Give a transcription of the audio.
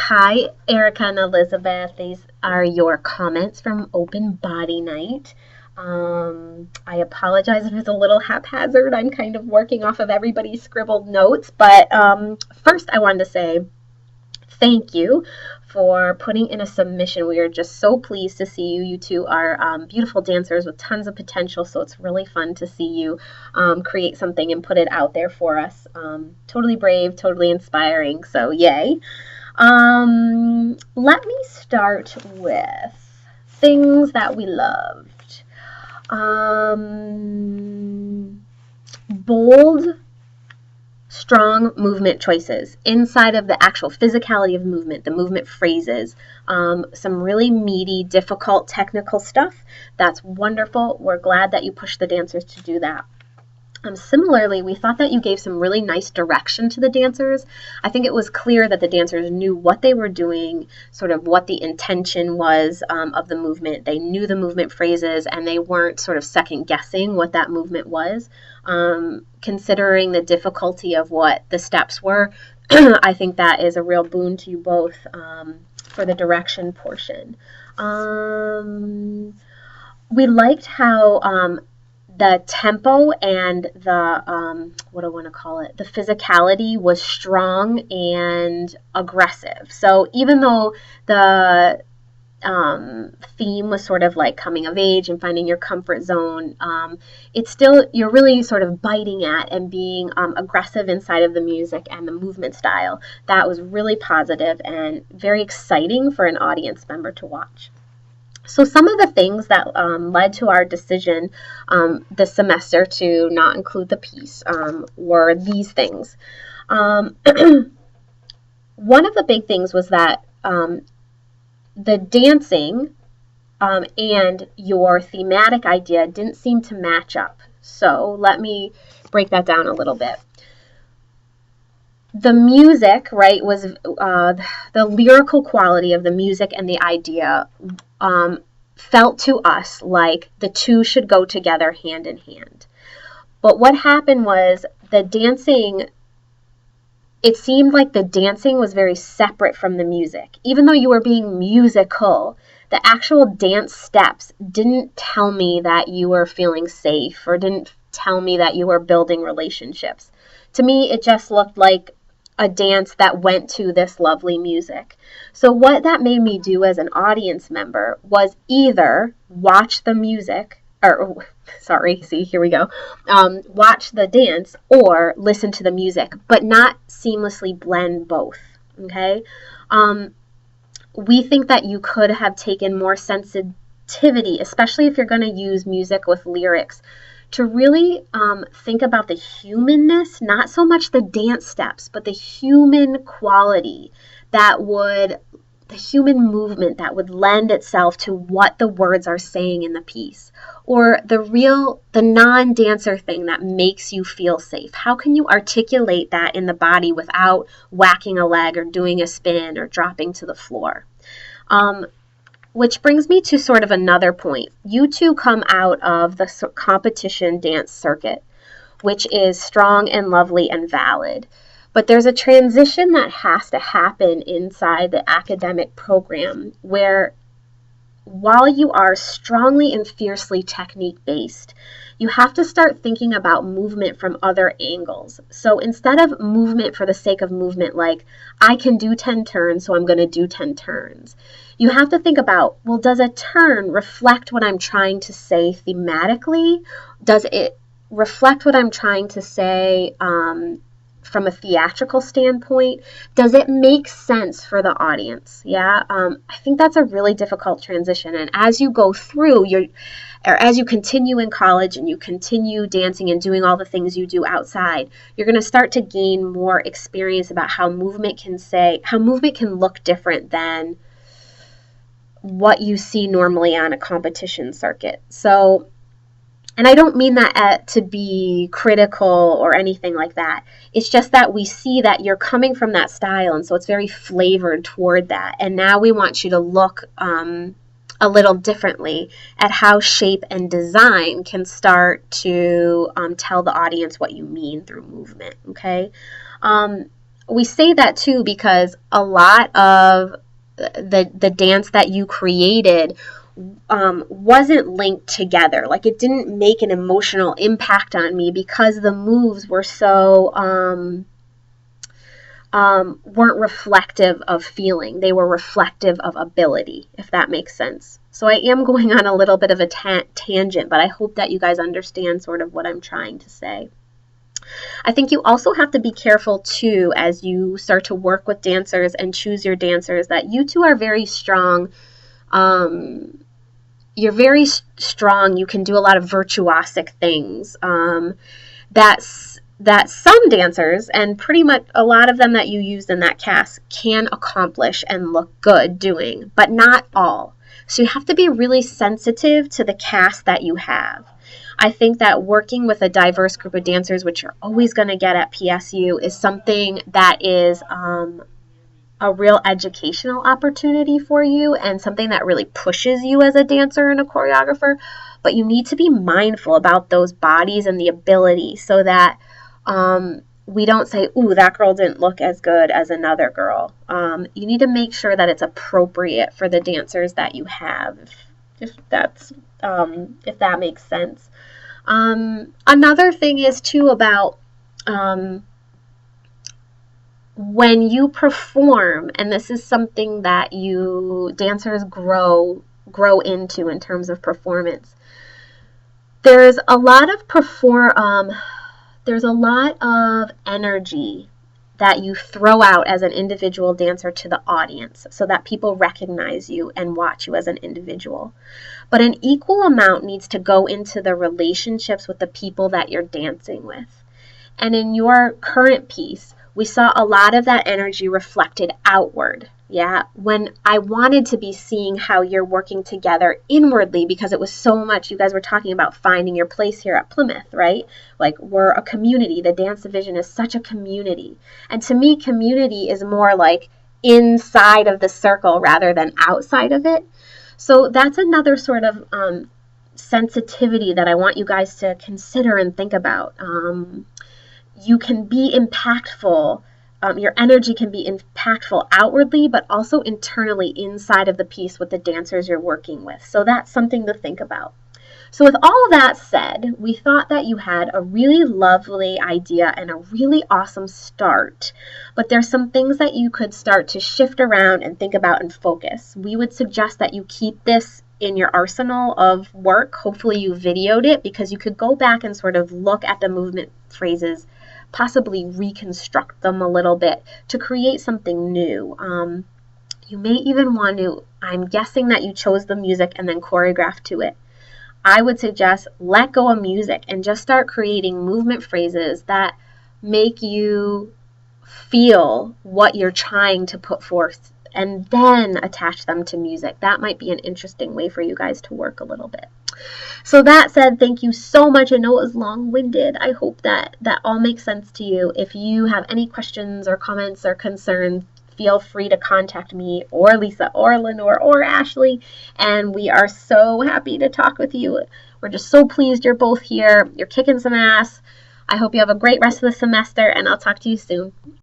Hi, Erica and Elizabeth. These are your comments from Open Body Night. I apologize if it's a little haphazard. I'm kind of working off of everybody's scribbled notes, but first I wanted to say thank you for putting in a submission. We are just so pleased to see you. You two are beautiful dancers with tons of potential, so it's really fun to see you create something and put it out there for us. Totally brave, totally inspiring, so yay. Let me start with things that we loved. Bold, strong movement choices inside of the actual physicality of movement, the movement phrases, some really meaty, difficult technical stuff. That's wonderful. We're glad that you pushed the dancers to do that. Similarly, we thought that you gave some really nice direction to the dancers. I think it was clear that the dancers knew what they were doing, sort of what the intention was of the movement. They knew the movement phrases and they weren't sort of second guessing what that movement was. Considering the difficulty of what the steps were, I think that is a real boon to you both for the direction portion. We liked how the tempo and the, what do I want to call it, the physicality was strong and aggressive. So even though the theme was sort of like coming of age and finding your comfort zone, it's still, you're really sort of biting at and being aggressive inside of the music and the movement style. That was really positive and very exciting for an audience member to watch. So some of the things that led to our decision this semester to not include the piece were these things. One of the big things was that the dancing and your thematic idea didn't seem to match up. So let me break that down a little bit. The music, right, was the lyrical quality of the music and the idea felt to us like the two should go together hand in hand. But what happened was the dancing, it seemed like the dancing was very separate from the music. Even though you were being musical, the actual dance steps didn't tell me that you were feeling safe or didn't tell me that you were building relationships. To me, it just looked like a dance that went to this lovely music. So what that made me do as an audience member was either watch the music, watch the dance or listen to the music, but not seamlessly blend both, okay? We think that you could have taken more sensitivity, especially if you're going to use music with lyrics, to really think about the humanness, not so much the dance steps, but the human quality the human movement that would lend itself to what the words are saying in the piece, or the non-dancer thing that makes you feel safe. How can you articulate that in the body without whacking a leg or doing a spin or dropping to the floor? Which brings me to sort of another point. You two come out of the competition dance circuit, which is strong and lovely and valid. But there's a transition that has to happen inside the academic program where while you are strongly and fiercely technique-based, you have to start thinking about movement from other angles. So instead of movement for the sake of movement, like I can do 10 turns, so I'm going to do 10 turns, you have to think about, well, does a turn reflect what I'm trying to say thematically? Does it reflect what I'm trying to say from a theatrical standpoint? Does it make sense for the audience? Yeah, I think that's a really difficult transition. And as you go through as you continue in college and you continue dancing and doing all the things you do outside, you're going to start to gain more experience about how movement can look different than what you see normally on a competition circuit. So, and I don't mean that to be critical or anything like that. It's just that we see that you're coming from that style, and so it's very flavored toward that. And now we want you to look a little differently at how shape and design can start to tell the audience what you mean through movement, okay? we say that too because a lot of the dance that you created wasn't linked together. Like, it didn't make an emotional impact on me because the moves were so weren't reflective of feeling. They were reflective of ability, if that makes sense. So I am going on a little bit of a tangent, but I hope that you guys understand sort of what I'm trying to say. I think you also have to be careful too as you start to work with dancers and choose your dancers that you two are very strong. You're very strong. You can do a lot of virtuosic things. That some dancers, and pretty much a lot of them that you used in that cast, can accomplish and look good doing, but not all. So you have to be really sensitive to the cast that you have. I think that working with a diverse group of dancers, which you're always going to get at PSU, is something that is a real educational opportunity for you and something that really pushes you as a dancer and a choreographer. But you need to be mindful about those bodies and the ability so that we don't say, ooh, that girl didn't look as good as another girl. You need to make sure that it's appropriate for the dancers that you have, if that makes sense. Another thing is too about when you perform, and this is something that dancers grow into in terms of performance. There's a lot of energy that you throw out as an individual dancer to the audience so that people recognize you and watch you as an individual. But an equal amount needs to go into the relationships with the people that you're dancing with. And in your current piece, we saw a lot of that energy reflected outward. Yeah, when I wanted to be seeing how you're working together inwardly, because it was so much, you guys were talking about finding your place here at Plymouth, right? Like, we're a community. The dance division is such a community. And to me, community is more like inside of the circle rather than outside of it. So that's another sort of sensitivity that I want you guys to consider and think about. You can be impactful. Your energy can be impactful outwardly, but also internally inside of the piece with the dancers you're working with. So that's something to think about. So with all of that said, we thought that you had a really lovely idea and a really awesome start, but there's some things that you could start to shift around and think about and focus. We would suggest that you keep this in your arsenal of work. Hopefully you videoed it, because you could go back and sort of look at the movement phrases, possibly reconstruct them a little bit to create something new. You may even want to, I'm guessing that you chose the music and then choreographed to it. I would suggest let go of music and just start creating movement phrases that make you feel what you're trying to put forth, and then attach them to music. That might be an interesting way for you guys to work a little bit. So that said, thank you so much. I know it was long-winded. I hope that all makes sense to you. If you have any questions or comments or concerns, feel free to contact me or Lisa or Lenore or Ashley, and we are so happy to talk with you. We're just so pleased you're both here. You're kicking some ass. I hope you have a great rest of the semester, and I'll talk to you soon.